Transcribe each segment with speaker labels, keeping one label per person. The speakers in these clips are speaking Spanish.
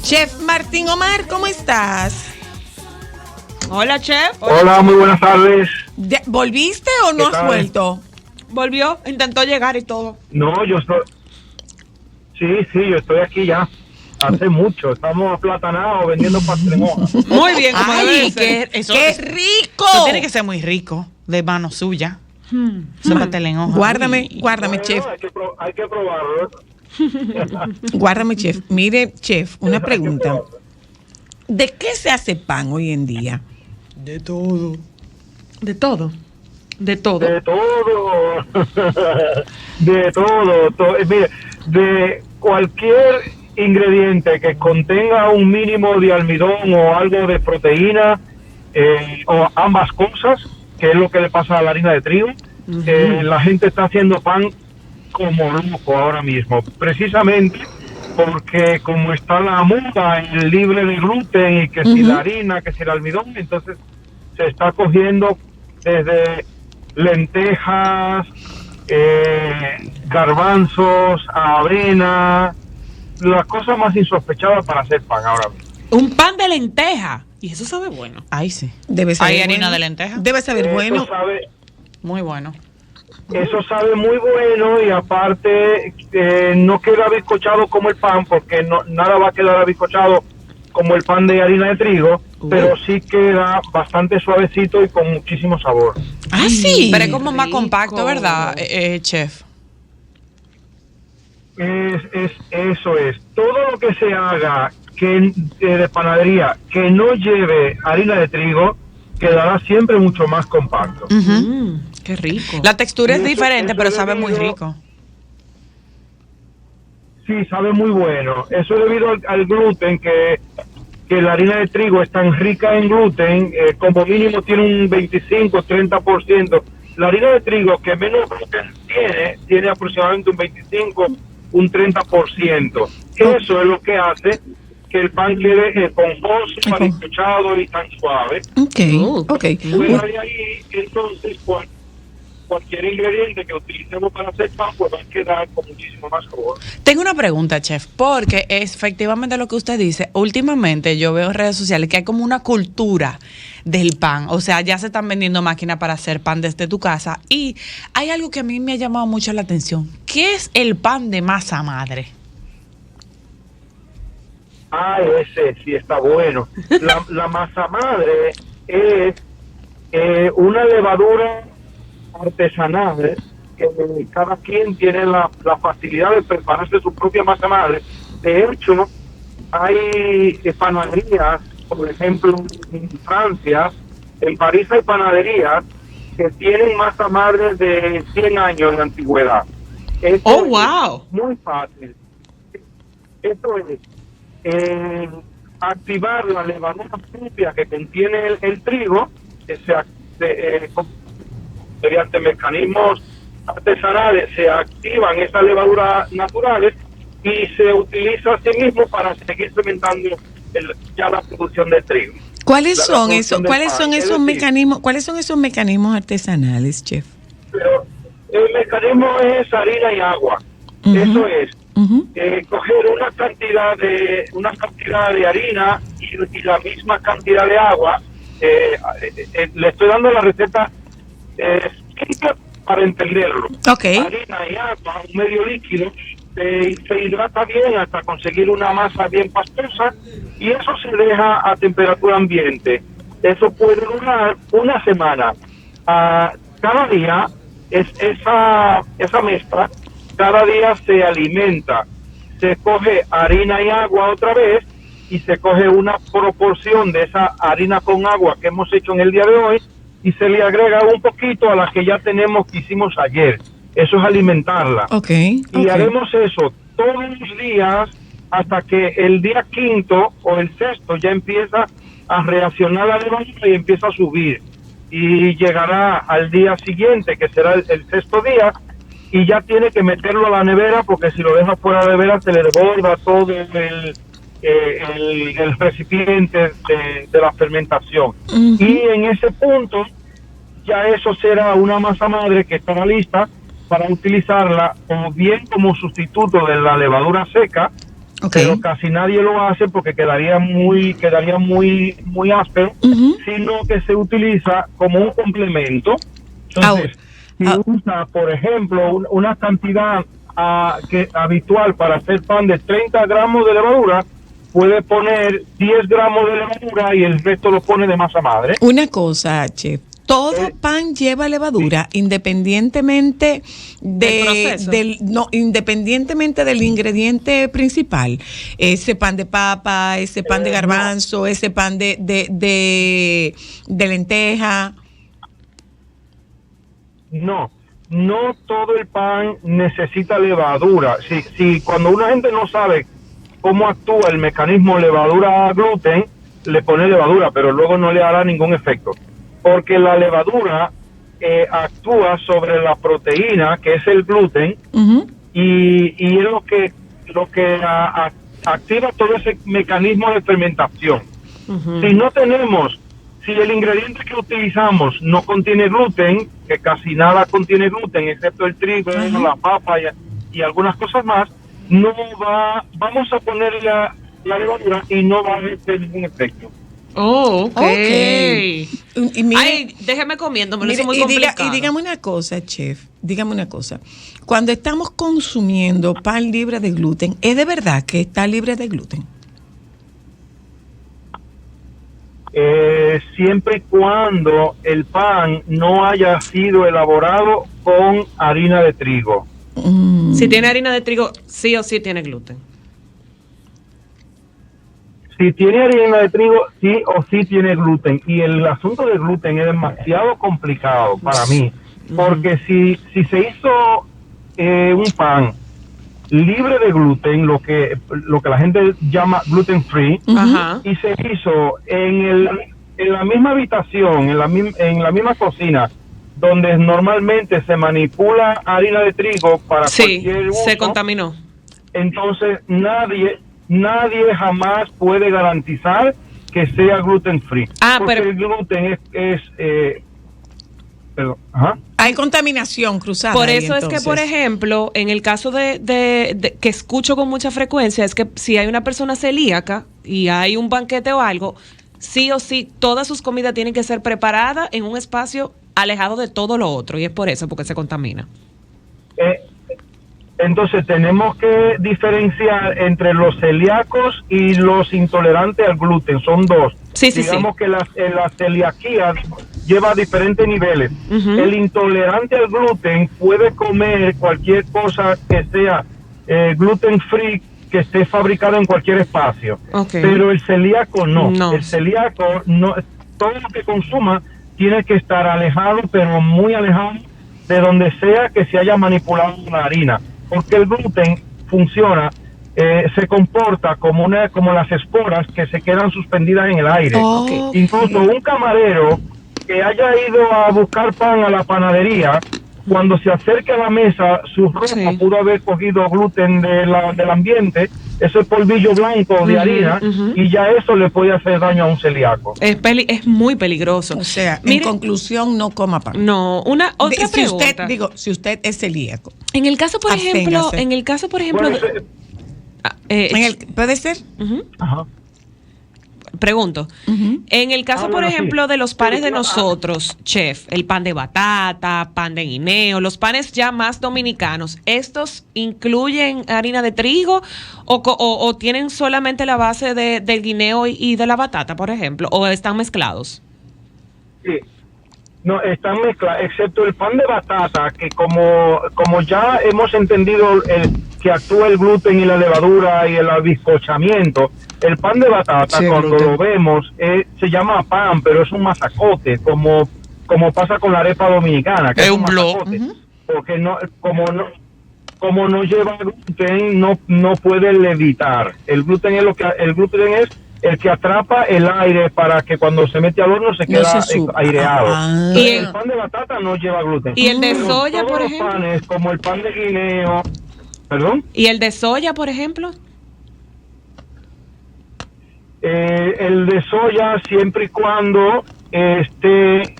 Speaker 1: Chef Martín Omar, ¿cómo estás?
Speaker 2: Hola, chef.
Speaker 3: Hola, muy buenas tardes.
Speaker 1: ¿Volviste o no has vuelto?
Speaker 2: Volvió, intentó llegar y todo.
Speaker 3: No, yo estoy... Sí, yo estoy aquí ya. Hace mucho. Estamos aplatanados vendiendo pastel en hoja.
Speaker 2: Muy bien, como
Speaker 1: ¡Ay,
Speaker 2: debe ser.
Speaker 1: qué rico!
Speaker 2: Eso tiene que ser muy rico, de mano suya. Eso pastel en hoja.
Speaker 1: Guárdame,
Speaker 3: Bueno,
Speaker 1: chef.
Speaker 3: hay que probarlo.
Speaker 1: Guárdame, chef. Mire, chef, una pregunta. ¿De qué se hace pan hoy en día?
Speaker 2: De todo.
Speaker 1: De todo.
Speaker 3: De todo. De todo. Mire, de cualquier ingrediente que contenga un mínimo de almidón o algo de proteína, o ambas cosas, que es lo que le pasa a la harina de trigo, la gente está haciendo pan como loco ahora mismo, precisamente porque como está la moda, el libre de gluten y que si la harina, que si el almidón, entonces se está cogiendo desde lentejas, garbanzos, avena, las cosas más insospechadas para hacer pan ahora mismo.
Speaker 2: Un pan de lenteja. Y eso sabe bueno. Ay, sí.
Speaker 1: Debe saber
Speaker 2: ¿Hay
Speaker 1: bueno.
Speaker 2: harina de lenteja?
Speaker 1: Debe saber bueno.
Speaker 2: Muy bueno.
Speaker 3: Eso sabe muy bueno y aparte no queda bizcochado como el pan, porque nada va a quedar bizcochado como el pan de harina de trigo, pero sí queda bastante suavecito y con muchísimo sabor.
Speaker 1: Ah, sí.
Speaker 2: Pero es como más compacto, ¿verdad, chef?
Speaker 3: Eso es. Todo lo que se haga de panadería que no lleve harina de trigo quedará siempre mucho más compacto.
Speaker 2: Qué rico. La textura es diferente, pero sabe muy rico.
Speaker 3: Sí, sabe muy bueno. Eso es debido al gluten, que la harina de trigo es tan rica en gluten, como mínimo tiene un 25-30%. La harina de trigo que menos gluten tiene aproximadamente un 25, un 30%. Eso es lo que hace que el pan quede esponjoso, bizcochado y tan suave.
Speaker 1: Ok.
Speaker 3: Fuera de ahí, entonces, cualquier ingrediente que utilicemos para hacer pan, pues va a quedar con muchísimo más sabor.
Speaker 2: Tengo una pregunta, chef, porque es efectivamente lo que usted dice. Últimamente yo veo en redes sociales que hay como una cultura del pan. O sea, ya se están vendiendo máquinas para hacer pan desde tu casa. Y hay algo que a mí me ha llamado mucho la atención. ¿Qué es el pan de masa madre?
Speaker 3: Ah, ese sí está bueno. La masa madre es una levadura artesanal que cada quien tiene la facilidad de prepararse su propia masa madre. De hecho, hay panaderías, por ejemplo, en Francia, en París hay panaderías que tienen masa madre de 100 años de antigüedad.
Speaker 2: ¡Oh, wow!
Speaker 3: Muy fácil. Esto es activar la levadura propia que contiene el trigo, mediante mecanismos artesanales se activan esas levaduras naturales y se utiliza a sí mismo para seguir incrementando ya la producción de trigo.
Speaker 1: ¿Cuáles son esos mecanismos artesanales, chef?
Speaker 3: Pero el mecanismo es harina y agua. Eso es. Coger una cantidad de harina y la misma cantidad de agua. Le estoy dando la receta simple para entenderlo. Harina y agua, un medio líquido, se hidrata bien hasta conseguir una masa bien pastosa y eso se deja a temperatura ambiente. Eso puede durar una semana. Cada día esa mezcla, cada día se alimenta. Se coge harina y agua otra vez y se coge una proporción de esa harina con agua que hemos hecho en el día de hoy y se le agrega un poquito a la que ya tenemos que hicimos ayer. Eso es alimentarla. Y haremos eso todos los días hasta que el día quinto o el sexto ya empieza a reaccionar la levadura y empieza a subir. Y llegará al día siguiente, que será el sexto día, y ya tiene que meterlo a la nevera porque si lo deja fuera de la nevera se le desborda todo el recipiente de la fermentación. Y en ese punto ya eso será una masa madre que estará lista para utilizarla o bien como sustituto de la levadura seca pero casi nadie lo hace porque quedaría muy áspero, sino que se utiliza como un complemento. Entonces, si usa, por ejemplo, una cantidad habitual para hacer pan de 30 gramos de levadura, puede poner 10 gramos de levadura y el resto lo pone de masa madre.
Speaker 1: Una cosa, chef. Todo pan lleva levadura, independientemente independientemente del ingrediente principal. Ese pan de papa, ese pan de garbanzo, ese pan de lenteja.
Speaker 3: No todo el pan necesita levadura. Si cuando una gente no sabe cómo actúa el mecanismo levadura-gluten, le pone levadura, pero luego no le hará ningún efecto. Porque la levadura actúa sobre la proteína, que es el gluten, y es lo que activa todo ese mecanismo de fermentación. Si el ingrediente que utilizamos no contiene gluten, que casi nada contiene gluten, excepto el trigo, la papa y algunas cosas más, vamos a poner la levadura y no va a hacer ningún efecto.
Speaker 4: Okay. Y mire, ay, déjeme comiendo, eso es muy complicado.
Speaker 1: Y dígame una cosa, chef, cuando estamos consumiendo pan libre de gluten, ¿es de verdad que está libre de gluten?
Speaker 3: Siempre y cuando el pan no haya sido elaborado con harina de trigo.
Speaker 4: Si tiene harina de trigo, sí o sí tiene gluten.
Speaker 3: Si tiene harina de trigo, sí o sí tiene gluten. Y el asunto del gluten es demasiado complicado para mí. Porque si se hizo un pan libre de gluten, lo que la gente llama gluten free, y se hizo en la misma habitación, en la misma cocina, donde normalmente se manipula harina de trigo para cualquier uso,
Speaker 4: se contaminó.
Speaker 3: Entonces nadie jamás puede garantizar que sea gluten free. Porque el gluten
Speaker 1: hay contaminación cruzada.
Speaker 4: Por eso es que, por ejemplo, en el caso de que escucho con mucha frecuencia, es que si hay una persona celíaca y hay un banquete o algo, sí o sí, todas sus comidas tienen que ser preparadas en un espacio alejado de todo lo otro, y es por eso, porque se contamina.
Speaker 3: Entonces tenemos que diferenciar entre los celíacos y los intolerantes al gluten. Son dos. Digamos que la celiaquía lleva diferentes niveles. El intolerante al gluten puede comer cualquier cosa que sea gluten free, que esté fabricada en cualquier espacio. Pero el celíaco no. El celíaco no, todo lo que consuma tiene que estar alejado, pero muy alejado de donde sea que se haya manipulado la harina. Porque el gluten funciona, se comporta como las esporas que se quedan suspendidas en el aire. Incluso un camarero que haya ido a buscar pan a la panadería, cuando se acerca a la mesa, su ropa pudo haber cogido gluten del ambiente, ese polvillo blanco de harina, y ya eso le puede hacer daño a un celíaco.
Speaker 4: Es muy peligroso.
Speaker 1: O sea, en conclusión, no coma pan.
Speaker 4: No, otra pregunta.
Speaker 1: Si usted es celíaco.
Speaker 4: En el caso, por ejemplo,
Speaker 1: ¿puede ser?
Speaker 4: Pregunto, en el caso, por ejemplo, de los panes de nosotros, chef, el pan de batata, pan de guineo, los panes ya más dominicanos, ¿estos incluyen harina de trigo o tienen solamente la base del guineo y de la batata, por ejemplo, o están mezclados?
Speaker 3: Sí. No, están mezclados, excepto el pan de batata, que como ya hemos entendido que actúa el gluten y la levadura y el bizcochamiento, el pan de batata, cuando lo vemos, se llama pan, pero es un masacote, como pasa con la arepa dominicana, que es un masacote. Porque como no lleva gluten, no puede levitar. El gluten es el que atrapa el aire para que cuando se mete al horno se queda aireado.
Speaker 4: Y
Speaker 3: el pan de batata no lleva gluten.
Speaker 4: ¿Y el de soya, por ejemplo?
Speaker 3: Los panes, como el pan de guineo. ¿Perdón?
Speaker 4: ¿Y el de soya, por ejemplo?
Speaker 3: El de soya, siempre y cuando esté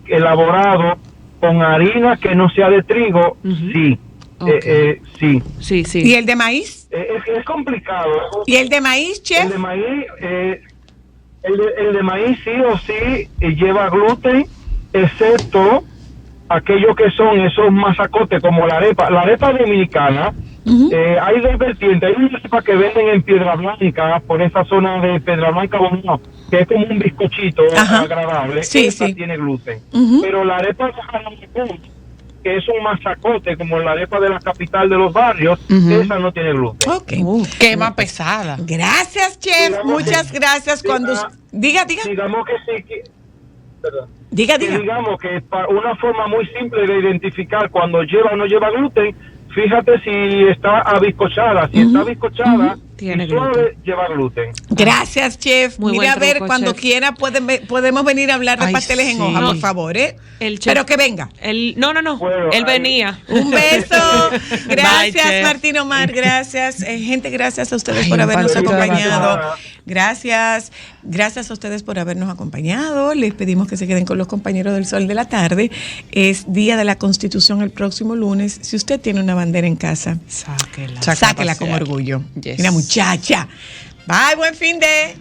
Speaker 3: elaborado con harina que no sea de trigo, sí.
Speaker 2: Okay.
Speaker 3: Sí.
Speaker 4: Sí, sí.
Speaker 1: ¿Y el de maíz?
Speaker 3: Es complicado.
Speaker 1: ¿Y el de maíz, chef?
Speaker 3: El de maíz, el de maíz sí o sí lleva gluten, excepto aquellos que son esos masacotes como la arepa dominicana. Hay dos vertientes. Hay una arepa que venden en Piedra Blanca, por esa zona de Piedra Blanca, Bonao, que es como un bizcochito agradable.
Speaker 1: Sí,
Speaker 3: esa
Speaker 1: sí.
Speaker 3: tiene gluten. Pero la arepa de Jaramicón, que es un masacote como la arepa de la capital de los barrios, esa no tiene gluten.
Speaker 1: Ok.
Speaker 2: Qué más pesada.
Speaker 1: Gracias, chef.
Speaker 3: Digamos
Speaker 1: Muchas gracias. Cuando diga.
Speaker 3: Digamos que sí. Perdón.
Speaker 1: Diga.
Speaker 3: Digamos que una forma muy simple de identificar cuando lleva o no lleva gluten, fíjate si está abiscochada. Si está abiscochada
Speaker 4: Tiene
Speaker 3: y suave, lleva gluten.
Speaker 1: Gracias, chef.
Speaker 4: Muy
Speaker 1: Mire,
Speaker 4: buen
Speaker 1: a ver,
Speaker 4: truco,
Speaker 1: cuando
Speaker 4: chef.
Speaker 1: quiera podemos venir a hablar de
Speaker 2: Ay,
Speaker 1: pasteles en
Speaker 2: sí.
Speaker 1: hoja, por favor, ¿eh?
Speaker 4: El chef-
Speaker 1: Pero que venga.
Speaker 4: No.
Speaker 3: Bueno,
Speaker 4: Él venía.
Speaker 1: Un beso. Gracias,
Speaker 2: Bye, chef.
Speaker 1: Martín Omar. Gracias. Gente, gracias a ustedes por
Speaker 2: Ay,
Speaker 1: habernos
Speaker 2: un pasito de
Speaker 1: acompañado.
Speaker 3: bacalao.
Speaker 1: Gracias. Gracias a ustedes por habernos acompañado. Les pedimos que se queden con los compañeros del Sol de la Tarde. Es Día de la Constitución el próximo lunes. Si usted tiene una bandera en casa,
Speaker 2: Sáquela.
Speaker 1: sáquela con orgullo.
Speaker 2: Yes.
Speaker 1: Mira, muchacha. Bye, buen fin de.